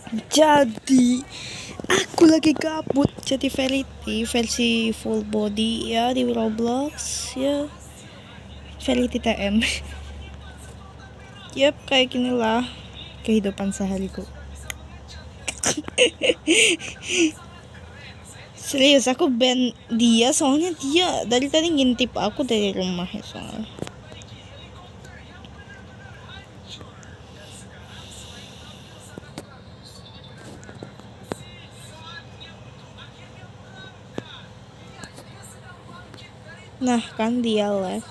Jadi aku lagi gabut jadi versi full body ya di Roblox ya, Verity TM. Yap, kayak gini lah kehidupan sehariku. Serius, aku ban dia soalnya dia dari tadi ngintip aku dari rumah ya soalnya. Nah kan dia live.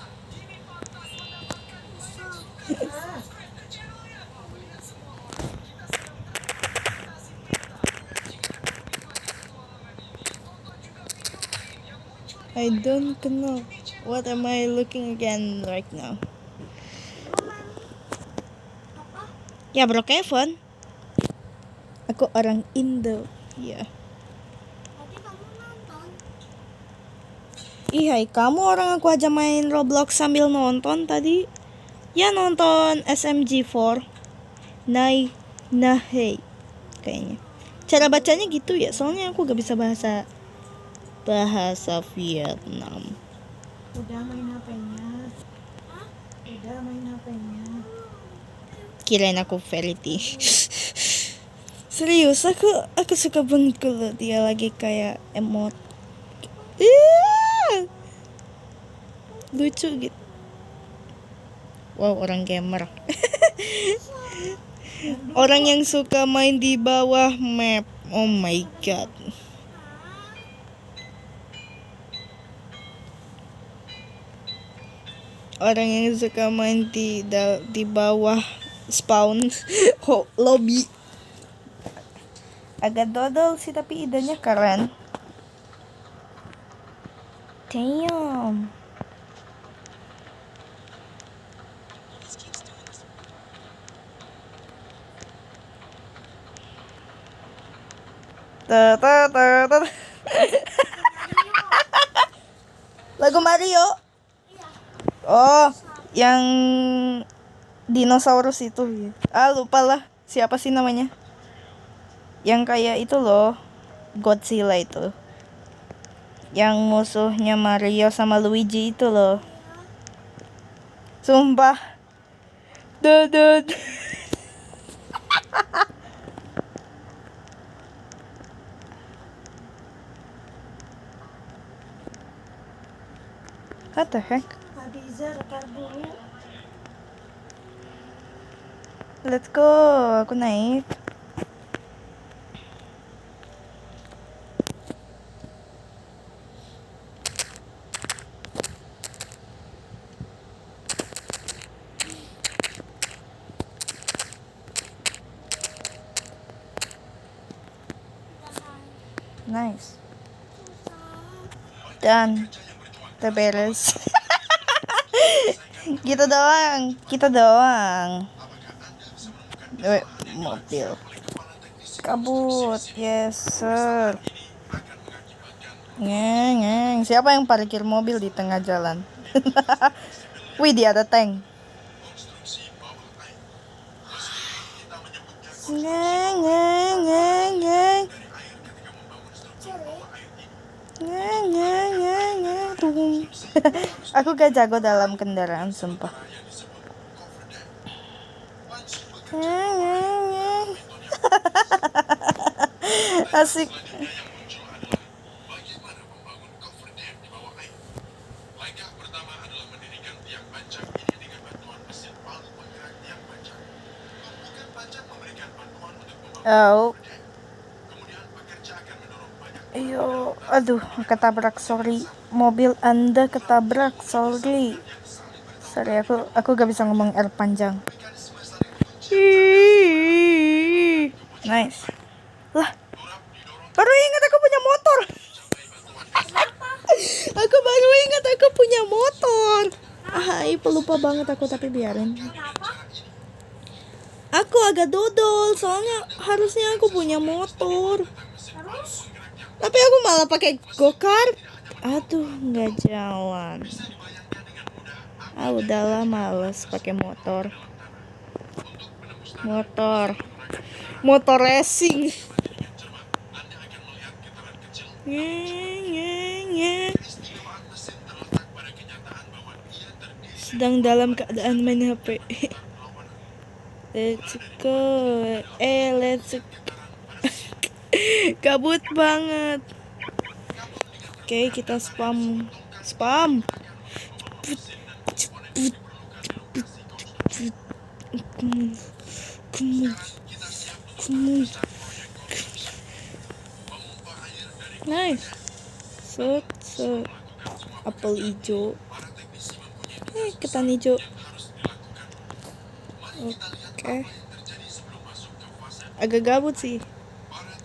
I don't know what am I looking again right now. Ya bro Kevin, aku orang Indo ya. Ih hai kamu, orang aku aja main Roblox sambil nonton tadi. Ya nonton SMG4 Nai Nahei kayaknya. Cara bacanya gitu ya, soalnya aku gak bisa bahasa Vietnam. Udah main HP-nya. Kirain aku Verity. Serius, aku suka banget kalau dia lagi kayak emot. Lucu gitu. Wow, orang gamer. Orang yang suka main di bawah map. Oh my god. Orang yang suka main di bawah spawn lobby. Agak dodol sih tapi idenya keren. Damn. Lagu Mario. Oh, yang dinosaurus itu. Lupa lah siapa sih namanya. Yang kayak itu loh, Godzilla itu. Yang musuhnya Mario sama Luigi itu loh. Sumpah. Dudut. What the heck? Hadiza rekam dulu. Let's go, aku naik. Nice. Dan terberes. Kita doang. Mobil. Kabut, yes sir. Ngeng. Siapa yang parkir mobil di tengah jalan? Wih, dia ada tank. Ngeng. Aku gak jago dalam kendaraan, sumpah. Asik. Oh. Ayo, aduh, ketabrak, sorry. Mobil Anda ketabrak, sorry. Sorry, aku gak bisa ngomong R panjang. Nice. Lah, baru ingat aku punya motor. Aku baru ingat aku punya motor. Pelupa banget aku, tapi biarin. Aku agak dodol, soalnya harusnya aku punya motor. Tapi aku malah pakai go-kart. Aduh, nggak jalan. Udahlah, males pakai motor. Motor racing. Ngeng, ngeng, ngeng. Sedang dalam keadaan main HP. Let's go. Let's go. Kabut banget. Oke, kita spam. Spam. Nice. Set, set. Apel hijau. Ketan hijau. Oke. Agak gabut sih.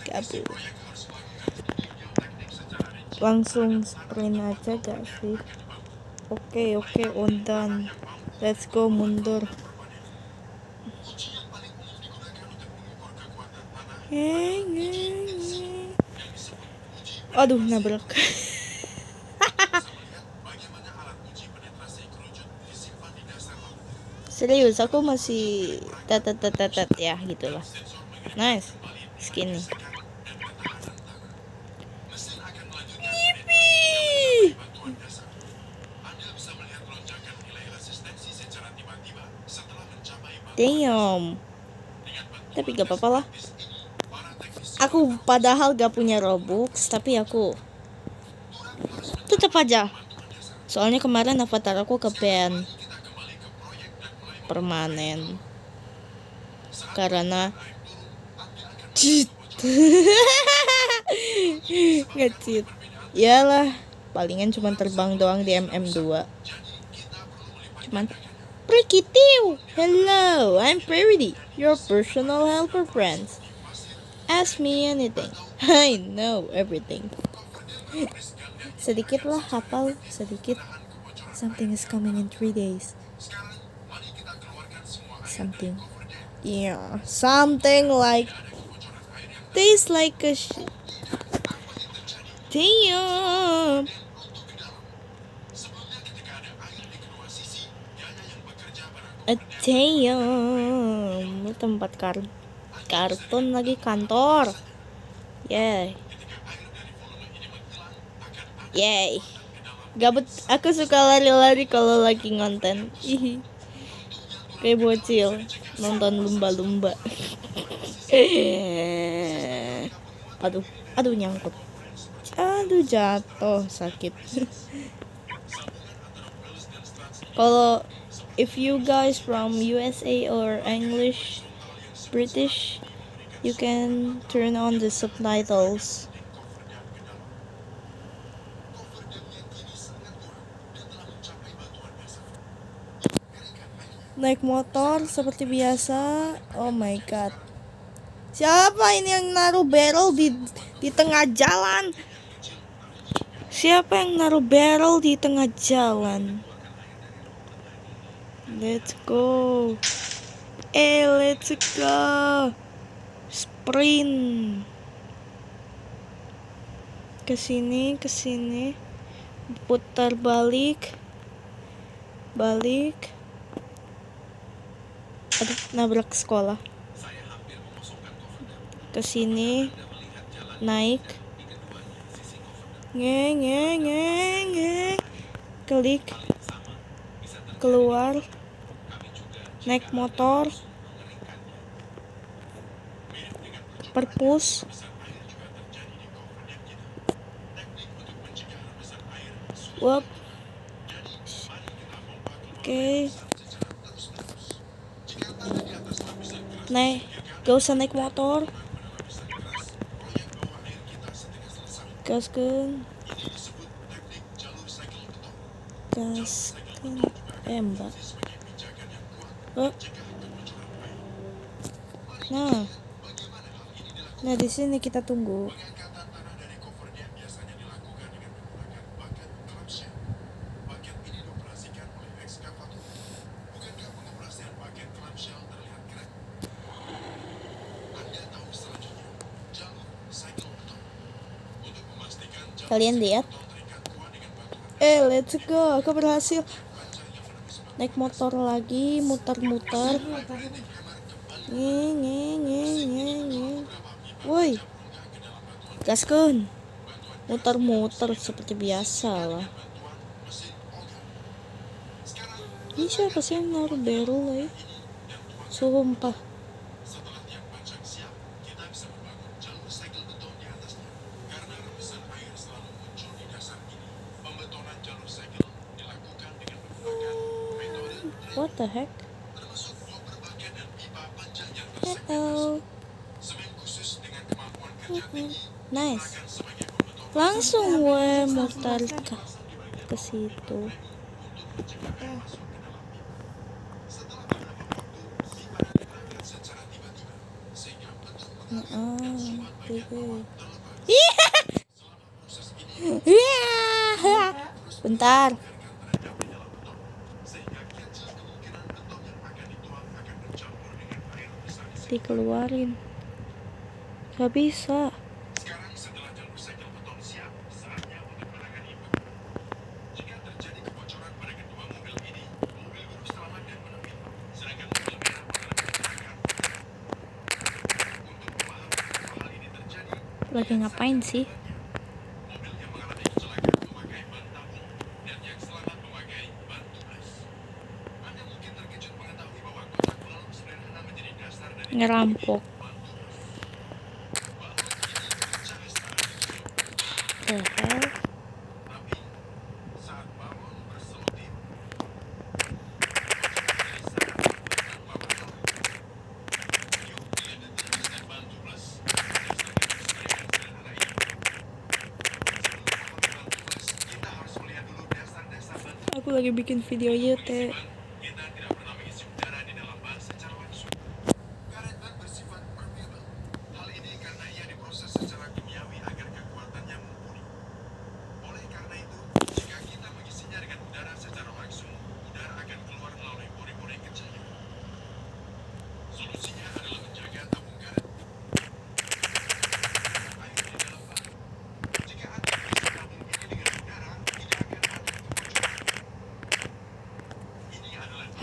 Gabut. Langsung sprint aja gak sih? Oke, on done. Let's go, mundur. Aduh, nabrak. Serius, aku masih tet ya gitulah. Nice, skinny. Yippee! Damn. Tapi gak apa-apa lah. Aku padahal gak punya Robux, tapi aku tetap aja. Soalnya kemarin avatar aku ke ban permanen karena cheat. Nge-cheat. Iyalah, palingan cuma terbang doang di MM2. Cuman Prikitiu. Hello, I'm Pretty, your personal helper friends. Ask me anything. I know everything. Sedikit lah hafal, sedikit. Something is coming in 3 days. Something. Yeah, something like tastes like a damn. Damn. Tempat kartun lagi kantor. Yay. Yay. Gabut, aku suka lari-lari kalau lagi ngonten. Ih. Kayak bocil nonton lumba-lumba. Aduh nyangkut. Aduh jatuh, sakit. Kalau if you guys from USA or English, British, you can turn on the subtitles. Naik motor seperti biasa. Oh my god. Siapa ini yang naruh barrel di tengah jalan? Siapa yang naruh barrel di tengah jalan? Let's go. Let's go. Sprint. Kesini. Putar balik. Aduh, nabrak sekolah. Kesini, naik, ngeng, klik, keluar, naik motor, perpus, wop, oke. Gak usah naik motor. Gaskeun. Mbak. Nah di sini kita tunggu. Kalian lihat? Let's go. Aku berhasil naik motor lagi, muter-muter. Ngeng. Gaskeun. Muter-muter seperti biasa lah. Ini siapa sih yang naruh barrel ya? Sumpah. What the heck? Hello. Nice. Langsung gue muter ke situ. Bentar. Dikeluarin. Gak bisa. Lagi ngapain sih? Ngerampok. The hell? Aku lagi bikin video YT.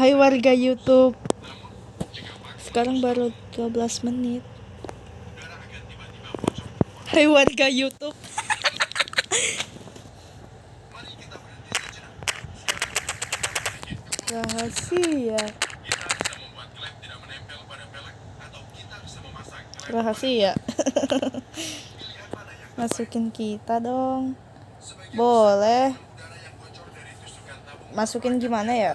Hai warga YouTube. Sekarang baru 12 menit. Hai warga YouTube. Rahasia. Rahasia. Masukin kita dong. Boleh. Masukin gimana ya?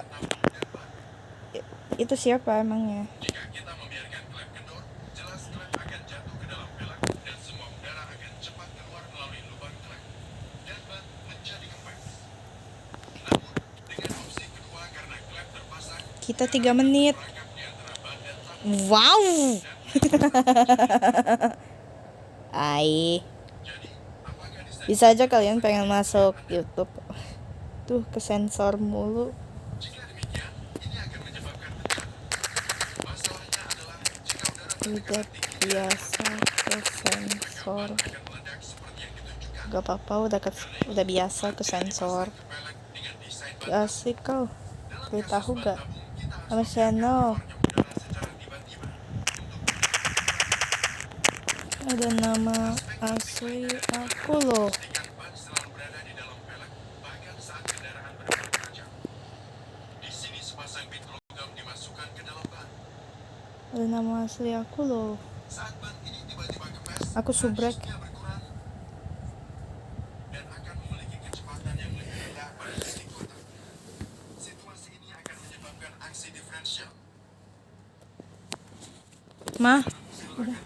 Itu siapa emangnya? Kita 3 menit. Wow. Ai. Bisa aja kalian pengen masuk YouTube. Tuh kesensor mulu. Tidak biasa kesensor. Gak apa-apa, udah biasa kesensor. Asik kau. Beritahu gak? Sama channel. Ada nama asli aku loh. Ada nama asli aku loh. Aku subrek.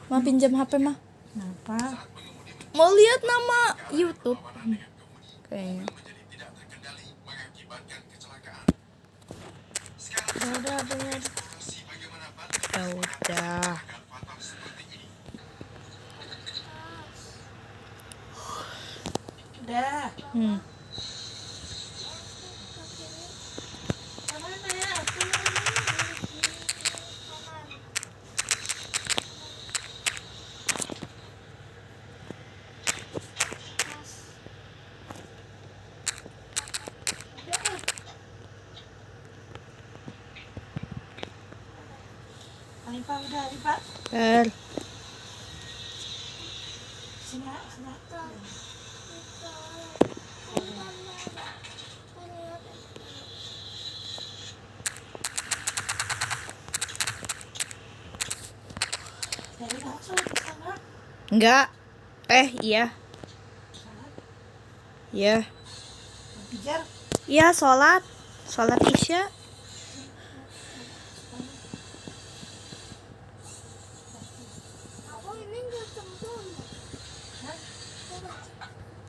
Ma pinjam HP mah. Kenapa? Mau lihat nama YouTube. Kayaknya. Udah bener. Ya udah. Udah. Alifah udah, Alifah. Enggak. Iya. Iya. Iya, sholat Isya.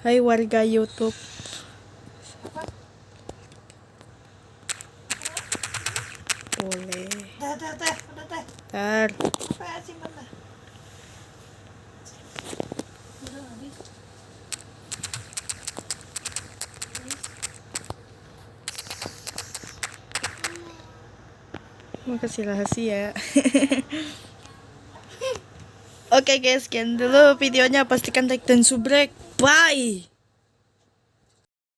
Hai warga YouTube. Boleh. Udah teh. Ntar. Apa ya simpen dah. Udah habis. Makasih rahasia. Oke guys, sekian dulu videonya. Pastikan like dan subrek. Bye.